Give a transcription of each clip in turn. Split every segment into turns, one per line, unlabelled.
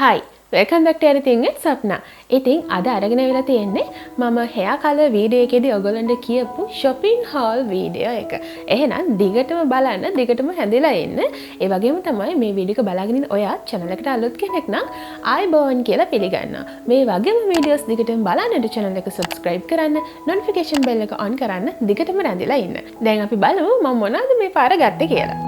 Hi, welcome back to everything with Sapna. ඉතින් අද අරගෙන වෙලා තියෙන්නේ මම hair color video එකේදී ඔයගොල්ලන්ට කියපු shopping haul video එක. එහෙනම් දිගටම බලන්න, දිගටම හැදෙලා ඉන්න. ඒ වගේම තමයි මේ වීඩියෝ එක බලාගෙන ඉන්න ඔයා channel එකට අලුත් කෙනෙක් නම් ආයිබෝන් කියලා පිළිගන්නවා. මේ වගේම videos දිගටම බලන්නට channel එක subscribe කරන්න, notification bell එක on කරන්න, දිගටම රැඳිලා ඉන්න. දැන් අපි බලමු මම මොනවද මේ පාර ගත්තේ කියලා.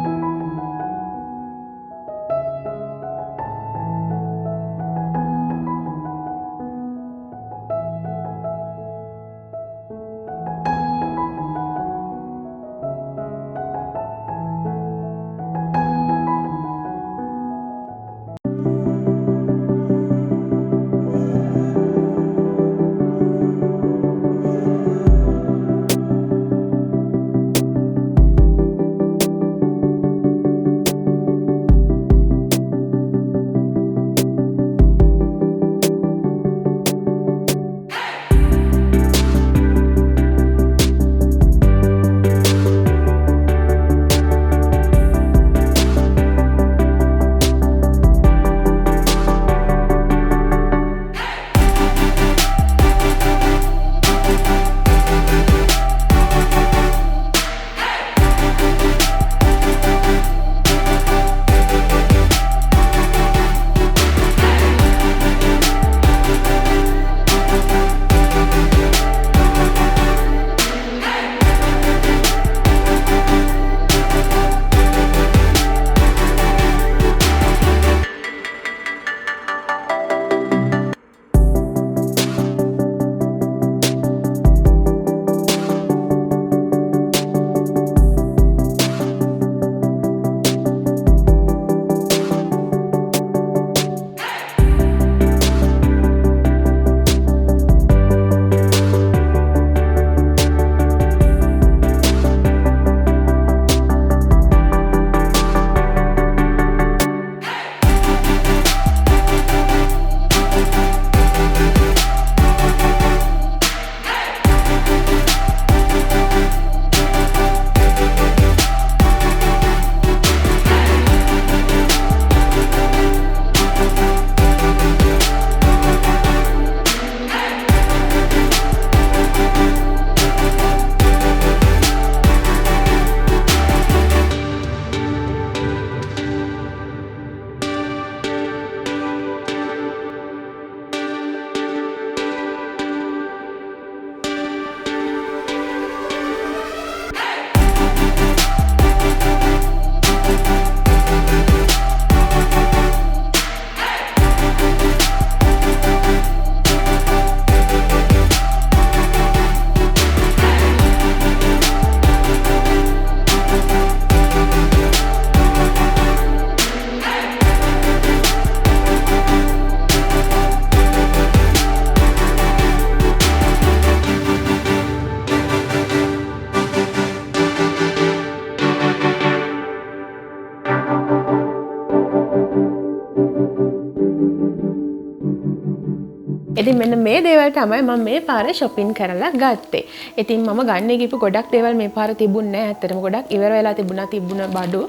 ඉතින් මෙන්න මේ දේවල් තමයි මම මේ පාර shopping කරලා ගත්තේ. ඉතින් මම ගන්න ගිහපු ගොඩක් දේවල් මේ පාර තිබුණේ නැහැ. ඇත්තටම ගොඩක් ඉවර වෙලා තිබුණ බඩු.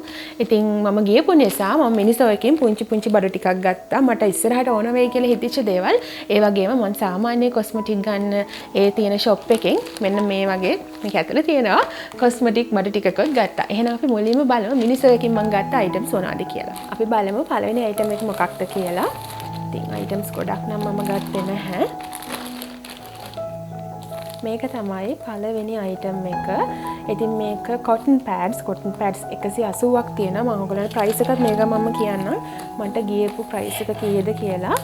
ඉතින් මම ගියපු නිසා මම මිනිසෝ එකෙන් පුංචි බඩු ටිකක් ගත්තා. මට ඉස්සරහට ඕන වෙයි කියලා හිතෙච්ච දේවල්. ඒ වගේම මම සාමාන්‍ය cosmetic ගන්න ඒ තියෙන shop එකෙන් මෙන්න මේ වගේ මේක ඇතුලේ තියෙනවා cosmetic බඩු ටිකකුත් ගත්තා. එහෙනම් අපි මුලින්ම බලමු මිනිසෝ එකෙන් මම ගත්ත items මොනවද කියලා. අපි බලමු පළවෙනි item එක මොකක්ද කියලා. items ගොඩක් නම් මම ගත්තේ නැහැ. මේක තමයි පළවෙනි item එක. ඉතින් මේක cotton pads 180ක් තියෙනවා. මම ඔයගොල්ලන්ට price එකත් මේක මම කියන්නම්. මට ගියපු price එක කීයද කියලා.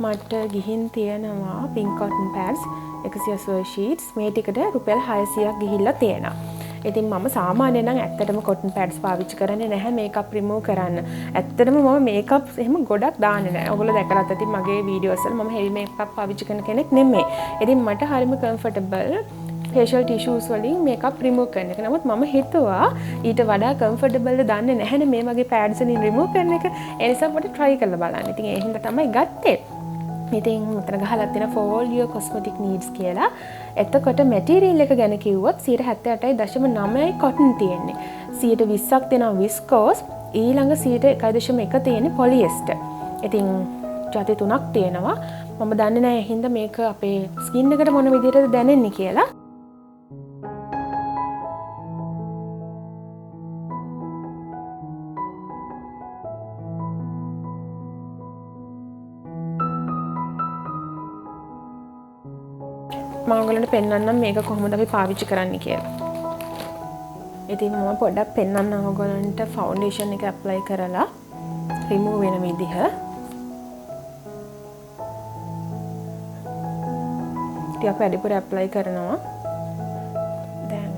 මට ගිහින් තියෙනවා pink cotton pads 180 sheets. මේ ටිකට රුපියල් 600ක් ගිහිල්ලා තියෙනවා. ඉතින් මම සාමාන්‍යයෙන් නම් ඇත්තටම cotton pads පාවිච්චි කරන්නේ නැහැ මේකප් රිමූව් කරන්න. ඇත්තටම මම මේකප් එහෙම ගොඩක් දාන්නේ නැහැ. ඔයගොල්ලෝ දැකලාත් ඇති මගේ වීඩියෝස් වල මම heavy makeup පාවිච්චි කරන කෙනෙක් නෙමෙයි. ඉතින් මට හරිම comfortable facial tissues වලින් makeup remove කරන එක. නමුත් මම හිතුවා ඊට වඩා comfortable දන්නේ නැහැනේ මේ වගේ pads වලින් remove කරන එක. ඒ නිසා මට try කරලා බලන්න. ඉතින් ඒ හින්දා තමයි ගත්තේ. ඉතින් මෙතන ගහලා තියෙන for all your cosmetic needs කියලා. එතකොට material එක ගැන කිව්වොත් 78.9යි cotton තියෙන්නේ. 20ක් තියෙනවා viscose, ඊළඟ 1.1 තියෙන්නේ polyester. ඉතින් ජාති 3ක් තියෙනවා. මම දන්නේ නැහැ හින්දා මේක අපේ ස්කින් එකට මොන විදිහටද දැනෙන්නේ කියලා. මම ඔයගලන්ට පෙන්වන්නම් මේක කොහොමද අපි පාවිච්චි කරන්නේ කියලා. ඉතින් මම පොඩ්ඩක් පෙන්වන්නම් ඔයගලන්ට ෆවුන්ඩේෂන් එක ඇප්ලයි කරලා රිමූව් වෙන විදිහ. ටිකක් වැඩිපුර ඇප්ලයි කරනවා. දැන්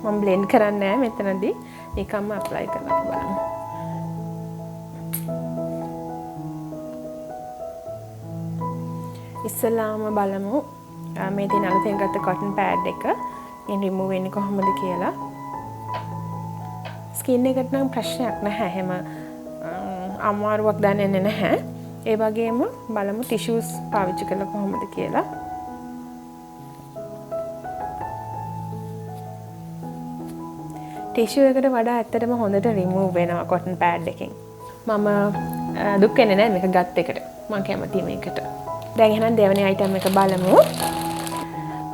මම බ්ලෙන්ඩ් කරන්නේ නැහැ මෙතනදී. ඒකම ඇප්ලයි කරලා බලන්න. ඉස්සෙල්ලාම බලමු මේ තියෙන අලුතෙන් ගත්ත cotton pad එක ඉන් රිමූව් වෙන්නේ කොහොමද කියලා. ස්කින් එකට නම් ප්‍රශ්නයක් නැහැ. හැම අමාරුවක් දැනෙන්නේ නැහැ. ඒ වගේම බලමු ටිෂුස් පාවිච්චි කරලා කොහොමද කියලා. ටිෂු එකට වඩා ඇත්තටම හොඳට රිමූව් වෙනවා cotton pad එකෙන්. මම දුක් වෙන්නේ නැහැ මේක ගත් එකට. මම කැමතියි මේකට. දැන් එහෙනම් දෙවෙනි අයිටම් එක බලමු.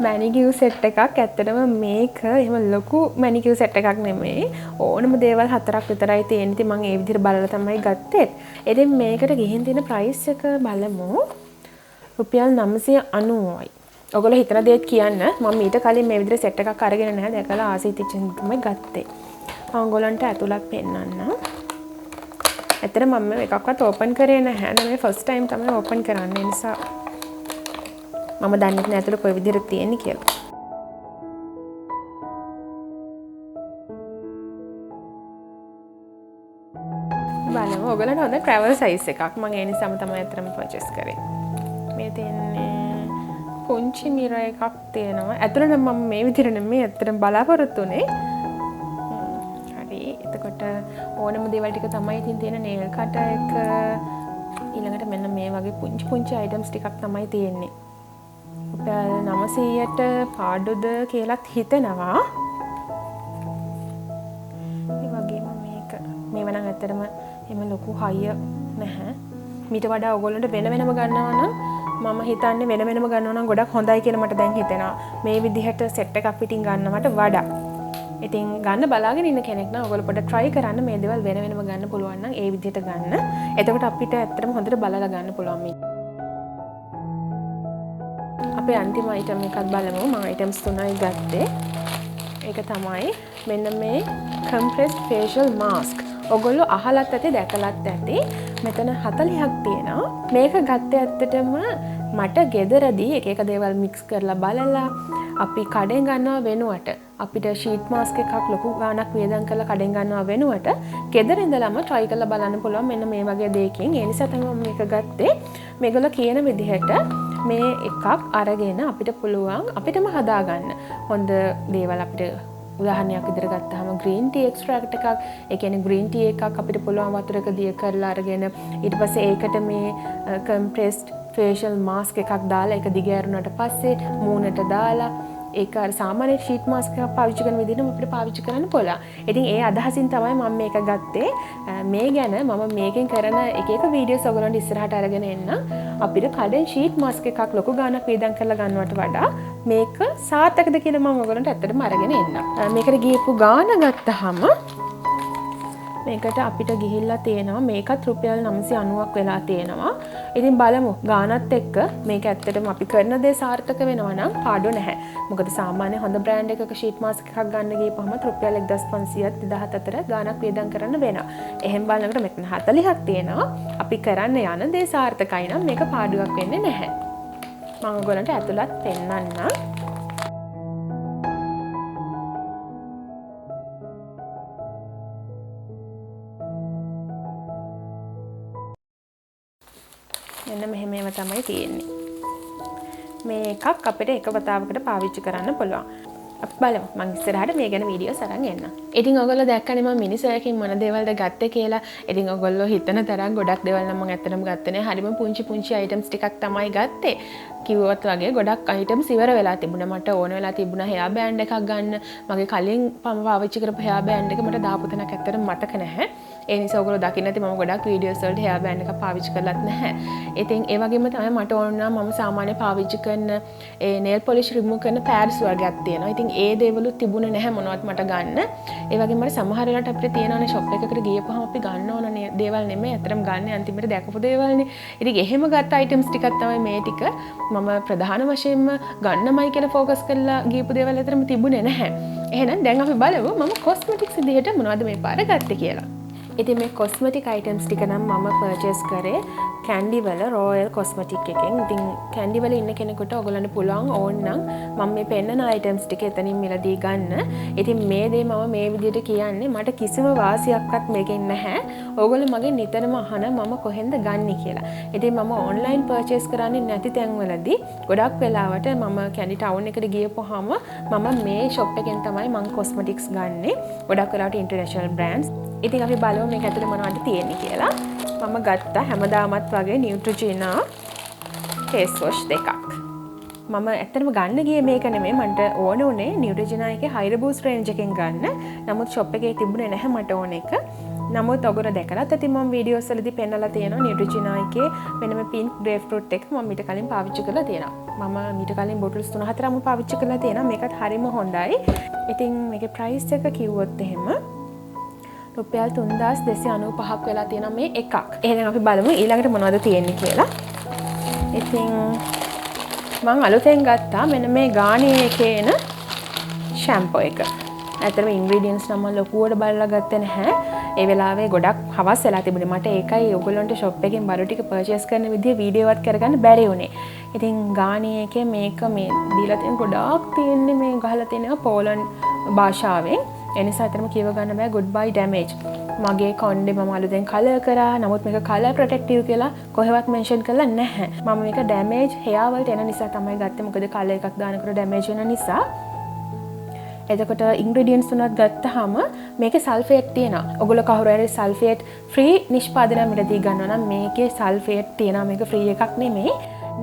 මැනිකියර් සෙට් එකක්. ඇත්තටම මේක එහෙම ලොකු මැනිකියර් සෙට් එකක් නෙමෙයි. ඕනම දේවල් 4ක් විතරයි තියෙන්නේ. ඉතින් මම ඒ විදිහට බලලා තමයි ගත්තේ. ඉතින් මේකට ගිහින් තියෙන ප්‍රයිස් එක බලමු. රුපියල් 990යි. ඔයගොල්ලෝ හිතන දේත් කියන්න. මම ඊට කලින් මේ විදිහට සෙට් එකක් අරගෙන නැහැ. දැකලා ආසීතිච්චෙන් තමයි ගත්තේ. මම ඔයගොල්ලන්ට ඇතුළත් පෙන්නන්නම්. ඇත්තට මම එකක්වත් ඕපන් කරේ නැහැ. මේ ෆස්ට් ටයිම් තමයි ඕපන් කරන්නේ. නිසා මම දන්නේ නැහැ ඇතුළේ කොයි විදිහට තියෙන්නේ කියලා. බලමු. ඔයගලන්ට හොඳ ට්‍රැවල් සයිස් එකක්. මම ඒ නිසාම තමයි අතරම පර්චේස් කරේ. මේ තියෙන්නේ පුංචි මිරර් එකක් තියෙනවා. ඇතුළේ මම මේ විදිහට නෙමෙයි ඇත්තටම බලාපොරොත්තු වෙන්නේ. එතකොට ඕනම දේවල් ටික තමයි ඉතින් තියෙන nail cutter එක ඊළඟට මෙන්න මේ වගේ පුංචි පුංචි items ටිකක් තමයි තියෙන්නේ. රුපියල් 900ට පාඩුද කියලාත් හිතෙනවා. ඒ වගේම මේව නම් ඇත්තටම එහෙම ලොකු හයිය නැහැ. මීට වඩා ඔයගොල්ලන්ට වෙන වෙනම ගන්නවා නම් මම හිතන්නේ වෙන වෙනම ගන්නවා නම් ගොඩක් හොඳයි කියලා මට දැන් හිතෙනවා. මේ විදිහට සෙට් එකක් පිටින් ගන්නවට වඩා ඉතින් ගන්න බලාගෙන ඉන්න කෙනෙක් නම් ඔයගොල්ලෝ පොඩ්ඩක් try කරන්න මේ දේවල් වෙන වෙනම ගන්න පුළුවන් නම් ඒ විදිහට ගන්න. එතකොට අපිට ඇත්තටම හොඳට බලලා ගන්න පුළුවන් මේ. අපේ අන්තිම item එකක් බලමු. මම items 3යි ගත්තේ. ඒක තමයි මෙන්න මේ compressed facial mask. ඔයගොල්ලෝ අහලත් ඇති දැකලත් ඇති. මෙතන 40ක් තියෙනවා. මේක ගත්තේ ඇත්තටම මට ගෙදරදී එක එක දේවල් mix කරලා බලලා අපි කඩෙන් ගන්නවා වෙනුවට අපිට ෂීට් මාස්ක් එකක් ලොකු ගාණක් වියදම් කරලා කඩෙන් ගන්නවා වෙනුවට ගෙදර ඉඳලාම try කරලා බලන්න පුළුවන් මෙන්න මේ වගේ දෙයකින්. ඒ නිසා තමයි මම මේක ගත්තේ. මේගොල්ලෝ කියන විදිහට මේ එකක් අරගෙන අපිට පුළුවන් අපිටම හදාගන්න හොඳ දේවල් අපිට උදාහරණයක් විදිහට ගත්තාම green tea extract එකක්. ඒ කියන්නේ green tea එකක් අපිට පුළුවන් වතුරක දිය කරලා අරගෙන ඊට පස්සේ ඒකට මේ compressed facial mask එකක් දාලා ඒක දිගෑරුණාට පස්සේ මූණට දාලා ඒක අර සාමාන්‍ය ෂීට් මාස්ක් එකක් පාවිච්චි කරන විදිහටම අපිට පාවිච්චි කරන්න පුළුවන්. ඉතින් ඒ අදහසින් තමයි මම මේක ගත්තේ. මේ ගැන මම මේකෙන් කරන එක එක වීඩියෝස් ඔයගොල්ලන්ට ඉස්සරහට අරගෙන එන්න. අපිට කඩෙන් ෂීට් මාස්ක් එකක් ලොකු ගාණක් වේදම් කරලා ගන්නවට වඩා මේක සාර්ථකද කියලා මම ඔයගොල්ලන්ට ඇත්තටම අරගෙන එන්න. මේකට ගියපු ගාණ ගත්තාම මේකට අපිට ගිහිල්ලා තියෙනවා මේකත් රුපියල් 990ක් වෙලා තියෙනවා. ඉතින් බලමු ගානත් එක්ක මේක ඇත්තටම අපි කරන දේ සාර්ථක වෙනවා නම් පාඩු නැහැ. මොකද සාමාන්‍ය හොඳ බ්‍රෑන්ඩ් එකක ෂීට් මාස්ක් එකක් ගන්න ගියපුවම රුපියල් 1500ත් 2000ත් අතර ගානක් වේදම් කරන්න වෙනවා. එහෙන් බලනකොට මෙතන 40ක් තියෙනවා. අපි කරන්න යන දේ සාර්ථකයි නම් මේක පාඩුවක් වෙන්නේ නැහැ. මම ඔයගොල්ලන්ට ඇතුළත් පෙන්නන්නම්. මෙන්න මෙහෙම ඒවා තමයි තියෙන්නේ. මේ එකක් අපිට එක වතාවකට පාවිච්චි කරන්න පුළුවන්. අපි බලමු මම ඉස්සරහට මේ ගැන වීඩියෝස් අරන් එන්නම්. ඉතින් ඔයගොල්ලෝ දැක්කනේ මම මිනිසෝ එකකින් මොන දේවල්ද ගත්තේ කියලා. ඉතින් ඔයගොල්ලෝ හිතන තරම් ගොඩක් දේවල් නම් මම ඇත්තටම ගත්තේ නෑ. හරිම පුංචි අයිටම්ස් ටිකක් තමයි ගත්තේ. කිව්වත් වගේ ගොඩක් අයිටම්ස් ඉවර වෙලා තිබුණා. මට ඕන වෙලා තිබුණා හෙයා බෑන්ඩ් එකක් ගන්න. මගේ කලින් මම පාවිච්චි කරපු හෙයා බෑන්ඩ් එක මට දාපු තැනක් ඇත්තටම මතක නැහැ. ඒ නිසා ඔයගොල්ලෝ දකින්න ඇති මම ගොඩක් වීඩියෝස් වලට හෙයා බෑන්ඩ් එකක් පාවිච්චි කරලත් නැහැ. ඉතින් ඒ වගේම තමයි මට ඕන නම් මම සාමාන්‍ය පාවිච්චි කරන ඒ nail polish remove කරන pads වර්ගයක් තියෙනවා. ඉතින් ඒ දේවලුත් තිබුණේ නැහැ මොනවත් මට ගන්න. ඒ වගේම මට සමහර වෙලාවට අපිට තියෙනවානේ shop එකකට ගියපුවම අපි ගන්න ඕන දේවල් නෙමෙයි අතරම ගන්න අන්තිමට දැකපු දේවල්නේ. ඉතින් එහෙම ගත්ත items ටිකක් තමයි මේ ටික. මම ප්‍රධාන වශයෙන්ම ගන්නමයි කියලා focus කරලා ගියපු දේවල් අතරම තිබුණේ නැහැ. එහෙනම් දැන් අපි බලමු මම cosmetics විදිහට මොනවද මේ පාර ගත්තේ කියලා. ඉතින් මේ cosmetic items ටික නම් මම purchase කරේ කැන්ඩි වල රොයල් කොස්මටික් එකෙන්. ඉතින් කැන්ඩි වල ඉන්න කෙනෙකුට ඔයගොල්ලන්ට පුළුවන් ඕන නම් මම මේ පෙන්නන items ටික එතනින් මිලදී ගන්න. ඉතින් මේ දේ මම මේ විදිහට කියන්නේ මට කිසිම වාසියක්වත් මේකෙන් නැහැ. ඔයගොල්ලෝ මගෙන් නිතරම අහන මම කොහෙන්ද ගන්නෙ කියලා. ඉතින් මම online purchase කරන්නේ නැති තැන්වලදී ගොඩක් වෙලාවට මම කැන්ඩි ටවුන් එකට ගියපුවාම මම මේ shop එකෙන් තමයි මම cosmetics ගන්නෙ. ගොඩක් වෙලාවට international brands. ඉතින් අපි බලමු මේක ඇතුලේ මොනවද තියෙන්නේ කියලා. මම ගත්තා හැමදාමත් වගේ Neutrogena face wash දෙකක්. මම ඇත්තටම ගන්න ගියේ මේක නෙමෙයි මන්ට ඕන උනේ Neutrogena එකේ Hydra Boost range එකෙන් ගන්න. නමුත් shop එකේ තිබුණේ නැහැ මට ඕන එක. නමුත් ඔයගොල්ලෝ දැකලත් ඇති මම වීඩියෝස් වලදී පෙන්නලා තියෙනවා Neutrogena එකේ මෙන්න මේ pink grapefruit එක මම ඊට කලින් පාවිච්චි කරලා තියෙනවා. මම ඊට කලින් bottles 3-4ම පාවිච්චි කරලා තියෙනවා. මේකත් හරිම හොඳයි. ඉතින් මේකේ price එක කිව්වොත් එහෙම රුපියල් 3295ක් වෙලා තියෙනවා මේ එකක්. එහෙනම් අපි බලමු ඊළඟට මොනවද තියෙන්නේ කියලා. ඉතින් මම අලුතෙන් ගත්තා මෙන්න මේ Garnier එකේ එන shampoo එක. ඇත්තටම ingredients නම් මම ලොකුවට බලලා ගත්තේ නැහැ. ඒ වෙලාවේ ගොඩක් හවස් වෙලා තිබුණේ. මට ඒකයි ඔයගොල්ලන්ට shop එකෙන් බඩු ටික purchase කරන විදිය වීඩියෝවත් කරගන්න බැරි වුණේ. ඉතින් Garnier එකේ මේක මේ දීලා තියෙන ගොඩක් තියෙන්නේ මේ ගහලා තියෙනවා පෝලන්ඩ් භාෂාවෙන්. එනිසා අතරම කියව ගන්න බෑ goodbye damage. මගේ කොණ්ඩේ මම අලුතෙන් කලර් කරා. නමුත් මේක කලර් ප්‍රොටෙක්ටිව් කියලා කොහෙවත් මෙන්ෂන් කරලා නැහැ. මම මේක damage hair වලට එන නිසා තමයි ගත්තේ. මොකද කලර් එකක් දානකොට damage වෙන නිසා. එතකොට ingredients තුනක් ගත්තාම මේකේ sulfate තියෙනවා. ඔයගොල්ලෝ කවුරු හරි sulfate free නිෂ්පාදනය මිලදී ගන්නවා නම් මේකේ sulfate තියෙනවා. මේක free එකක් නෙමෙයි.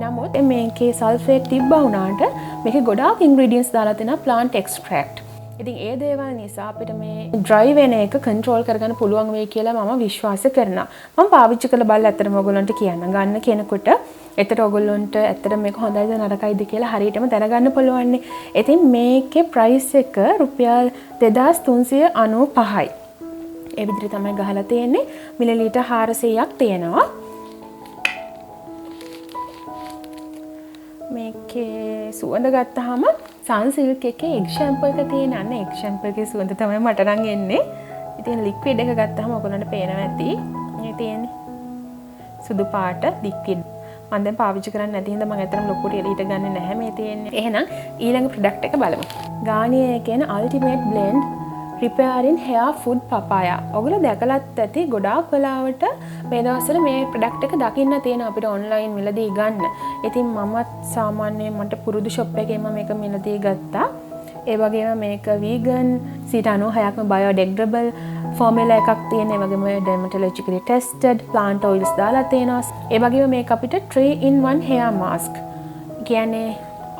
නමුත් මේකේ sulfate තිබ්බා වුණාට මේකේ ගොඩාක් ingredients දාලා තියෙනවා plant extract. ඉතින් ඒ දේවල් නිසා අපිට මේ dry වෙන එක control කරගන්න පුළුවන් වෙයි කියලා මම විශ්වාස කරනවා. මම පාවිච්චි කරලා බලලා ඇත්තටම ඔයගොල්ලන්ට කියන්න ගන්න කෙනෙකුට එතකොට ඔයගොල්ලන්ට ඇත්තටම මේක හොඳයිද නරකයිද කියලා හරියටම දැනගන්න පුළුවන්. ඉතින් මේකේ price එක රුපියල් 2395යි. ඒ විදිහට තමයි ගහලා තියෙන්නේ. මිලිලීටර් 400ක් තියෙනවා. මේකේ සුවඳ ගත්තාම සන්සිල්ක් එකේ එග් ෂැම්පූ එක තියෙන අන්න එග් ෂැම්පූ එකේ සුවඳ තමයි මට නම් එන්නේ. ඉතින් ලික්විඩ් එක ගත්තාම ඔයගොල්ලන්ට පේනවා ඇති. මේ තියෙන්නේ සුදු පාට ලික්විඩ්. මම දැන් පාවිච්චි කරන්නේ නැති හින්දා මම අතරම ලොකුට එළියට ගන්නේ නැහැ මේ තියෙන්නේ. එහෙනම් ඊළඟ ප්‍රොඩක්ට් එක බලමු. Garnier එකේ ultimate blend repairing hair food papaya. ඔයගොල්ලෝ දැකලත් ඇති ගොඩාක් වෙලාවට මේ දවස්වල මේ ප්‍රොඩක්ට් එක දකින්න තියෙන අපිට ඔන්ලයින් මිලදී ගන්න. ඉතින් මමත් සාමාන්‍යයෙන් මට පුරුදු shop එකේම මේක මිලදී ගත්තා. ඒ වගේම මේක vegan 96%ක්ම biodegradable formula එකක් තියෙන. ඒ වගේම dermatologically tested plant oils දාලා තියෙනවා. ඒ වගේම මේක අපිට 3-in-1 hair mask. කියන්නේ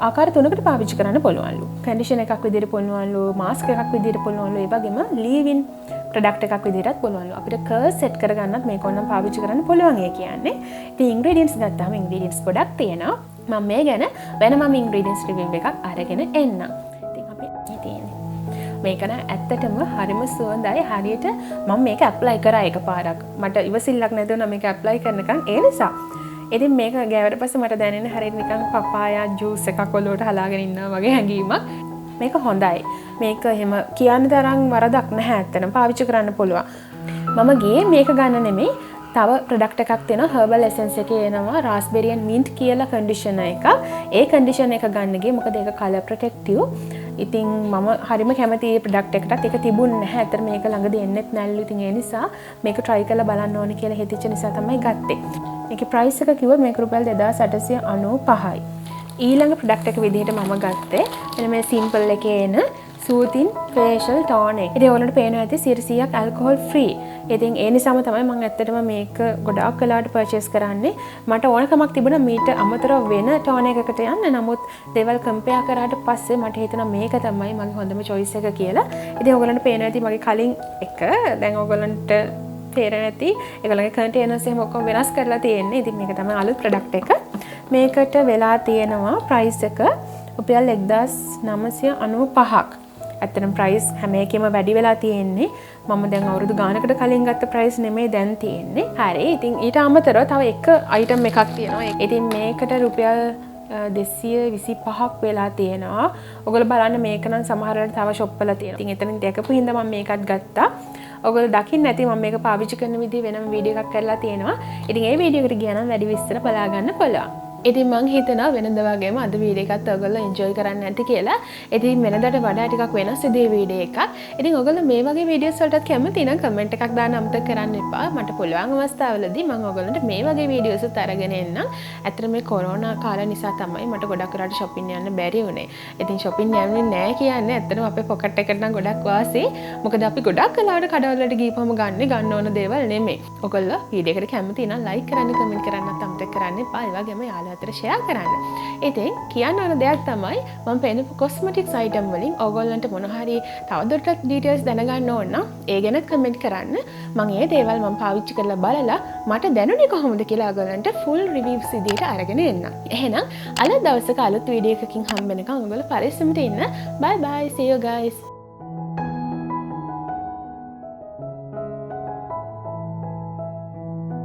ආකාර තුනකට පාවිච්චි කරන්න පුළුවන්ලු. කන්ඩිෂනර් එකක් විදිහට පුළුවන්ලු, මාස්ක් එකක් විදිහට පුළුවන්ලු, ඒ වගේම ලීව්-ඉන් ප්‍රොඩක්ට් එකක් විදිහටත් පුළුවන්ලු. අපිට කර්ස් සෙට් කරගන්නත් මේක ඕනම් පාවිච්චි කරන්න පුළුවන් ඒ කියන්නේ. ඉතින් ඉන්ග්‍රීඩියන්ට්ස් ගත්තාම ඉන්ග්‍රීඩියන්ට්ස් ගොඩක් තියෙනවා. මම මේ ගැන වෙනම ඉන්ග්‍රීඩියන්ට්ස් රිවිව් එකක් අරගෙන එන්නම්. ඉතින් අපි මේ තියෙන්නේ මේක නම් ඇත්තටම හරිම සුවඳයි. හරියට මම මේක ඇප්ලයි කරා එකපාරක්. මට ඉවසිල්ලක් නැති වුණා මේක ඇප්ලයි කරනකන්. ඒ නිසා ඉතින් මේක ගෑවට පස්සේ මට දැනෙන්නේ හරියට නිකන් පපායා ජූස් එකක් ඔලුවට හලාගෙන ඉන්නවා වගේ හැඟීමක්. මේක හොඳයි. මේක එහෙම කියන්න තරම් වරදක් නැහැ ඇත්තටම. පාවිච්චි කරන්න පුළුවන්. මම ගියේ මේක ගන්න නෙමෙයි. තව ප්‍රොඩක්ට් එකක් තියෙනවා herbal essence එකේ එනවා raspberry and mint කියලා conditioner එකක්. ඒ conditioner එක ගන්න ගියේ මොකද ඒක color protective. ඉතින් මම හරිම කැමති මේ ප්‍රොඩක්ට් එකටත් ඒක තිබුණ නැහැ. අතර මේක ළඟදී එන්නෙත් නැල්ලු. ඉතින් ඒ නිසා මේක try කරලා බලන්න ඕනේ කියලා හිතෙච්ච නිසා තමයි ගත්තේ. මේකේ price එක කිව්වොත් මේක රුපියල් 2895යි. ඊළඟ ප්‍රොඩක්ට් එක විදිහට මම ගත්තේ එන මේ සිම්පල් එකේ එන සූතින් ෆේෂල් ටෝන් එක. ඉතින් ඔයගොල්ලන්ට පේනවා ඇති 100ක් ඇල්කොහොල් ෆ්‍රී. ඉතින් ඒ නිසාම තමයි මම ඇත්තටම මේක ගොඩාක් කලාට පර්චේස් කරන්නේ. මට ඕනකමක් තිබුණා මීට අමතරව වෙන ටෝන් එකකට යන්න. නමුත් දේවල් කම්පෙයාර් කරාට පස්සේ මට හිතුණා මේක තමයි මගේ හොඳම choice එක කියලා. ඉතින් ඔයගොල්ලන්ට පේනවා ඇති මගේ කලින් එක දැන් ඔයගොල්ලන්ට තේරෙන්නේ නැති ඒගොල්ලන්ගේ කන්ටේනර්ස් එහෙම ඔක්කොම වෙනස් කරලා තියෙන්නේ. ඉතින් මේක තමයි අලුත් ප්‍රොඩක්ට් එක. මේකට වෙලා තියෙනවා ප්‍රයිස් එක රුපියල් 1995ක්. ඇත්තටම ප්‍රයිස් හැම එකෙම වැඩි වෙලා තියෙන්නේ. මම දැන් අවුරුදු ගානකට කලින් ගත්ත ප්‍රයිස් නෙමෙයි දැන් තියෙන්නේ. හරි. ඉතින් ඊට අමතරව තව එක අයිටම් එකක් තියෙනවා. ඉතින් මේකට රුපියල් 225ක් වෙලා තියෙනවා. ඔයගොල්ලෝ බලන්න මේක නම් සමහර වෙලාවට තව ෂොප් වල තියෙනවා. ඉතින් එතනින් දැකපු හින්දා මම මේකත් ගත්තා. ඔයගොල්ලෝ දකින්න නැති මම මේක පාවිච්චි කරන විදිහ වෙනම වීඩියෝ එකක් කරලා තියෙනවා. ඉතින් ඒ වීඩියෝ එකට ගියා නම් වැඩි විස්තර බලා ගන්න පුළුවන්. ඉතින් මං හිතනවා වෙනද වගේම අද වීඩියෝ එකත් ඔයගොල්ලෝ එන්ජොයි කරන්න ඇති කියලා. ඉතින් වෙනදට වඩා ටිකක් වෙනස් ඉදේ වීඩියෝ එකක්. ඉතින් ඔයගොල්ලෝ මේ වගේ වීඩියෝස් වලටත් කැමති නම් කමෙන්ට් එකක් දාන්න අමතක කරන්න එපා. මට පුළුවන් අවස්ථාවලදී මම ඔයගොල්ලන්ට මේ වගේ වීඩියෝස් උත් අරගෙන එන්නම්. ඇත්තට මේ කොරෝනා කාලය නිසා තමයි මට ගොඩක් වෙලාවට shopping යන්න බැරි වුණේ. ඉතින් shopping යන්නේ නැහැ කියන්නේ ඇත්තටම අපේ pocket එකට නම් ගොඩක් වාසි. මොකද අපි ගොඩක් වෙලාවට කඩවල වලට ගිහපම ගන්න ඕන දේවල් නෙමෙයි. ඔයගොල්ලෝ වීඩියෝ එකට කැමති නම් like කරන්න කමෙන්ට් කරන්නත් අමතක කරන්න එපා. ඒ වගේම යාළුවෝ අතර share කරන්න. ඉතින් කියන්න ඕන දෙයක් තමයි මම පෙන්නපු කොස්මටික්ස් අයිටම් වලින් ඕගොල්ලන්ට මොන හරි තවදුරටත් ඩීටේල්ස් දැනගන්න ඕන නම් ඒ ගැන කමෙන්ට් කරන්න. මම ඒ දේවල් මම පාවිච්චි කරලා බලලා මට දැනුනේ කොහොමද කියලා ඕගොල්ලන්ට ෆුල් රිවිව්ස් විදියට අරගෙන එන්න. එහෙනම් අලුත් දවසක අලුත් වීඩියෝ එකකින් හම්බ වෙනකම් ඕගොල්ලෝ පරිස්සමට ඉන්න. bye bye see you guys.